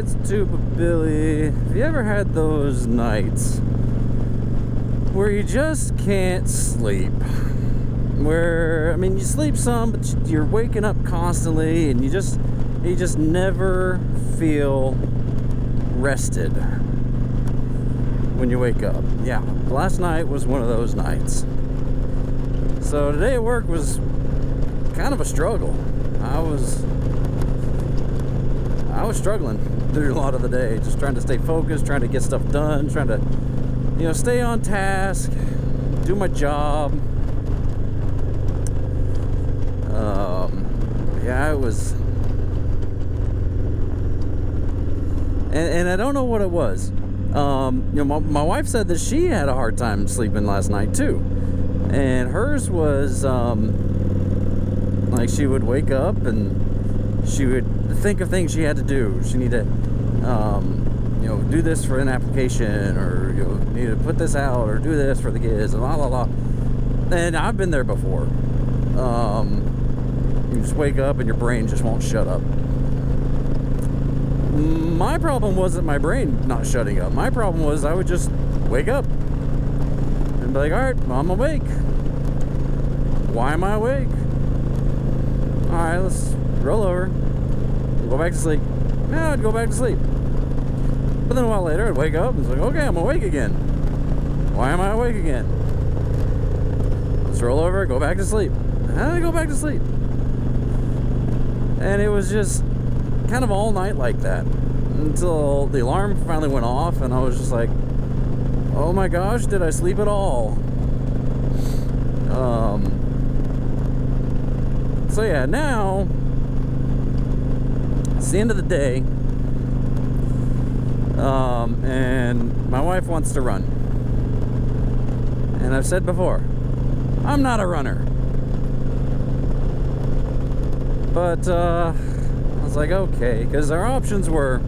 it's Tuba Billy. Have you ever had those nights where you just can't sleep? Where, I mean, you sleep some, but you're waking up constantly, and you just never feel rested when you wake up. Yeah, last night was one of those nights. So today at work was kind of a struggle. I was struggling through a lot of the day, just trying to stay focused, trying to get stuff done, trying to, you know, stay on task, do my job. Yeah, it was, and I don't know what it was. You know, my wife said that she had a hard time sleeping last night too, and hers was like she would wake up and she would think of things she had to do. She needed to, you know, do this for an application, or, you know, need to put this out, or do this for the kids, and blah blah blah. And I've been there before. You just wake up and your brain just won't shut up. My problem wasn't my brain not shutting up. My problem was I would just wake up and be like, all right, I'm awake. Why am I awake? All right, let's roll over. Go back to sleep. Yeah, I'd go back to sleep. But then a while later, I'd wake up and it's like, okay, I'm awake again. Why am I awake again? Let's roll over, go back to sleep. And I'd go back to sleep. And it was just kind of all night like that, until the alarm finally went off, and I was just like, oh my gosh, did I sleep at all? So yeah, now it's the end of the day, and my wife wants to run. And I've said before, I'm not a runner. But I was like, okay, because our options were,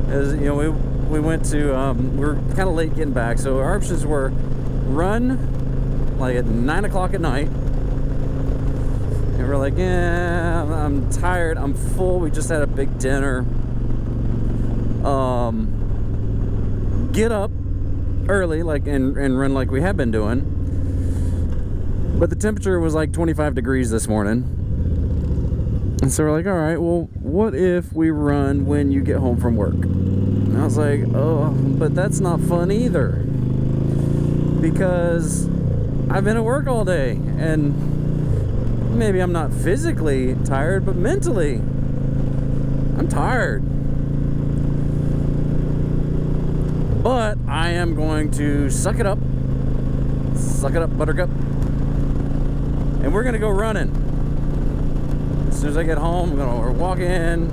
as you know, we went to, we were kind of late getting back, so our options were run like at 9 o'clock at night, and we're like, yeah, I'm tired, I'm full, we just had a big dinner. Get up early, like, and run like we have been doing, but the temperature was like 25 degrees this morning. And so we're like, all right, well, what if we run when you get home from work? And I was like, oh, but that's not fun either, because I've been at work all day, and maybe I'm not physically tired, but mentally I'm tired. But I am going to suck it up, buttercup, and we're gonna go running. As soon as I get home, I'm gonna walk in,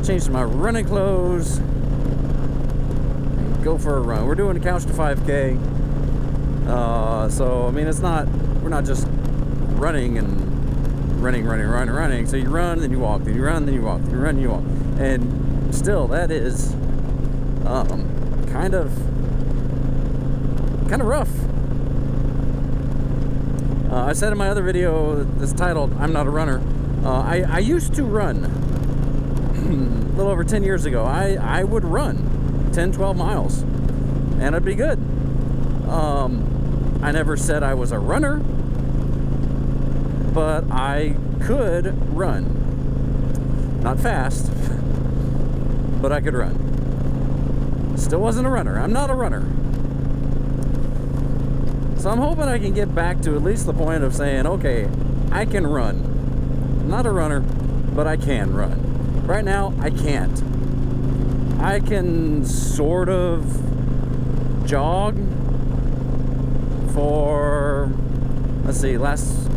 change to my running clothes, and go for a run. We're doing a couch to 5K. So I mean, we're not just running and running. So you run, then you walk, then you run, then you walk, then you run, then you walk. And still, that is kind of rough. I said in my other video that's titled, I'm Not a Runner, I used to run a little over 10 years ago. I would run 10-12 miles and I'd be good. I never said I was a runner, but I could run. Not fast, but I could run. Still wasn't a runner. I'm not a runner. So I'm hoping I can get back to at least the point of saying, okay, I can run. I'm not a runner, but I can run. Right now, I can't. I can sort of jog for, let's see, last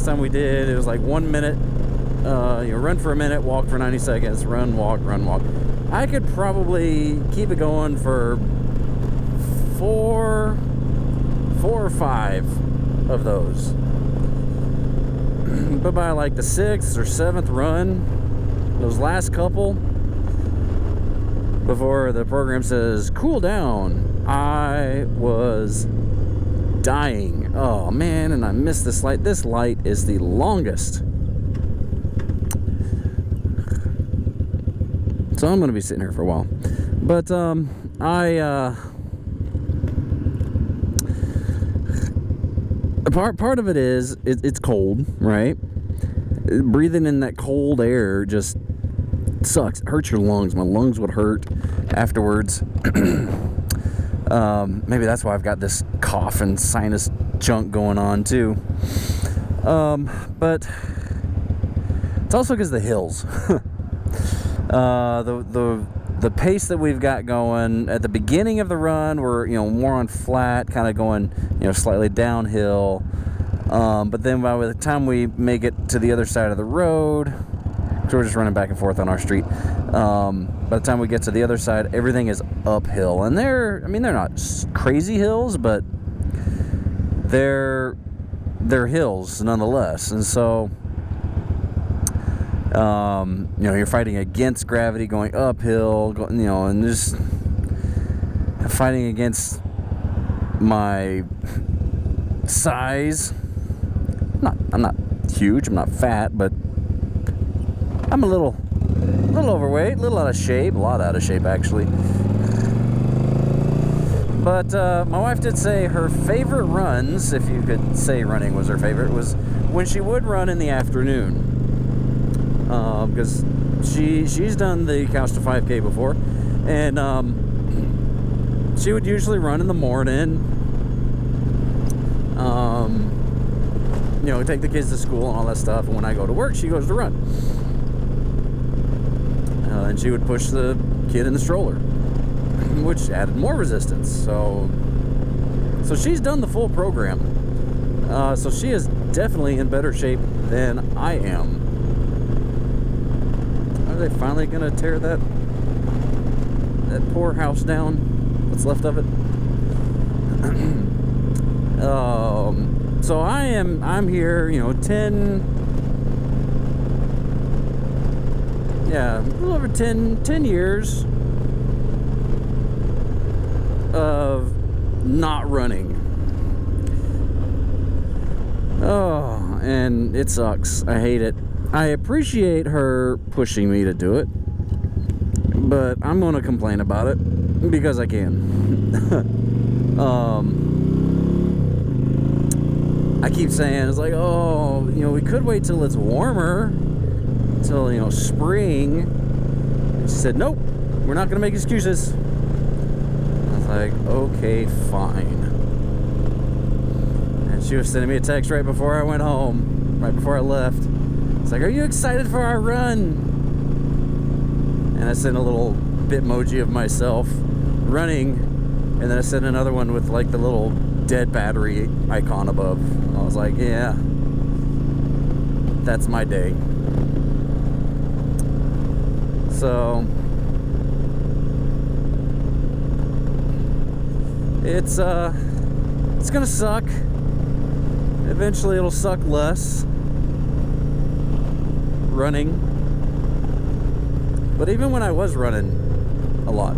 time we did, it was like 1 minute. You run for a minute, walk for 90 seconds, run, walk, run, walk. I could probably keep it going for four or five of those. But by like the 6th or 7th run, those last couple, before the program says cool down, I was dying. Oh man, and I missed this light. This light is the longest. So I'm going to be sitting here for a while. But part of it is it's cold, right? Breathing in that cold air just sucks. It hurts your lungs. My lungs would hurt afterwards. Maybe that's why I've got this cough and sinus junk going on too. But it's also because of the hills. The pace that we've got going at the beginning of the run, we're more on flat, kind of going slightly downhill. But then by the time we make it to the other side of the road, so we're just running back and forth on our street. By the time we get to the other side, everything is uphill, and they're not crazy hills, but they're hills nonetheless. And so you're fighting against gravity going uphill, and just fighting against my size. I'm not huge, I'm not fat, but I'm a little overweight, a little out of shape, a lot out of shape actually. But my wife did say her favorite runs, if you could say running was her favorite, was when she would run in the afternoon. Because she's done the Couch to 5K before, and she would usually run in the morning. Take the kids to school and all that stuff, and when I go to work, she goes to run. And she would push the kid in the stroller, which added more resistance. So she's done the full program. So she is definitely in better shape than I am. Are they finally gonna tear that poor house down? What's left of it? So I'm here, 10, yeah, a little over 10 years of not running. Oh, and it sucks. I hate it. I appreciate her pushing me to do it, but I'm gonna complain about it because I can. I keep saying, it's like, oh, we could wait till it's warmer, till, spring. And she said, nope, we're not gonna make excuses. I was like, okay, fine. And she was sending me a text right before I went home, right before I left. It's like, are you excited for our run? And I sent a little Bitmoji of myself running, and then I sent another one with like the little dead battery icon above. I was like, yeah, that's my day. So it's gonna suck. Eventually it'll suck less running. But even when I was running a lot,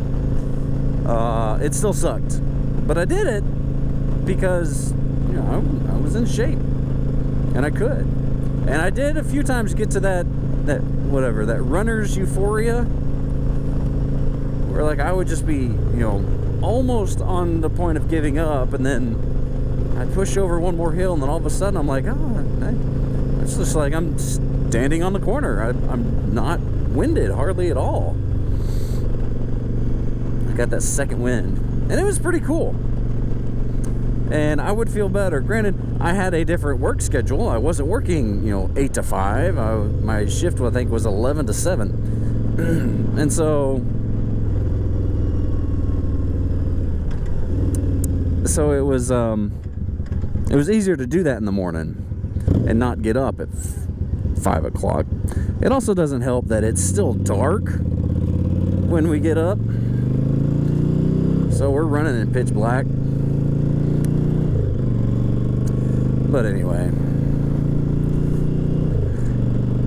it still sucked. But I did it because I was in shape and I could. And I did a few times get to that runner's euphoria, where like I would just be almost on the point of giving up, and then I'd push over one more hill, and then all of a sudden I'm like, it's just like I'm standing on the corner. I'm not winded hardly at all. I got that second wind, and it was pretty cool. And I would feel better. Granted, I had a different work schedule. I wasn't working, 8 to 5. My shift, I think, was 11 to 7. And so it was easier to do that in the morning and not get up at 5 o'clock. It also doesn't help that it's still dark when we get up. So we're running in pitch black. But anyway,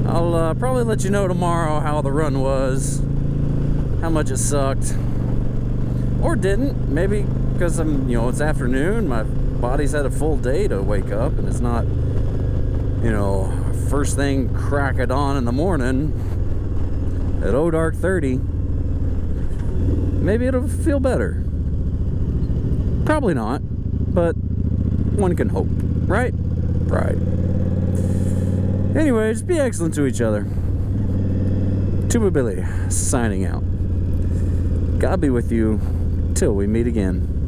I'll probably let you know tomorrow how the run was, how much it sucked, or didn't. Maybe because it's afternoon, my body's had a full day to wake up, and it's not, first thing crack of dawn in the morning at dark 30. maybe it'll feel better. Probably not, but one can hope, right? Right. Anyway, just be excellent to each other. Tuba Billy, signing out. God be with you till we meet again.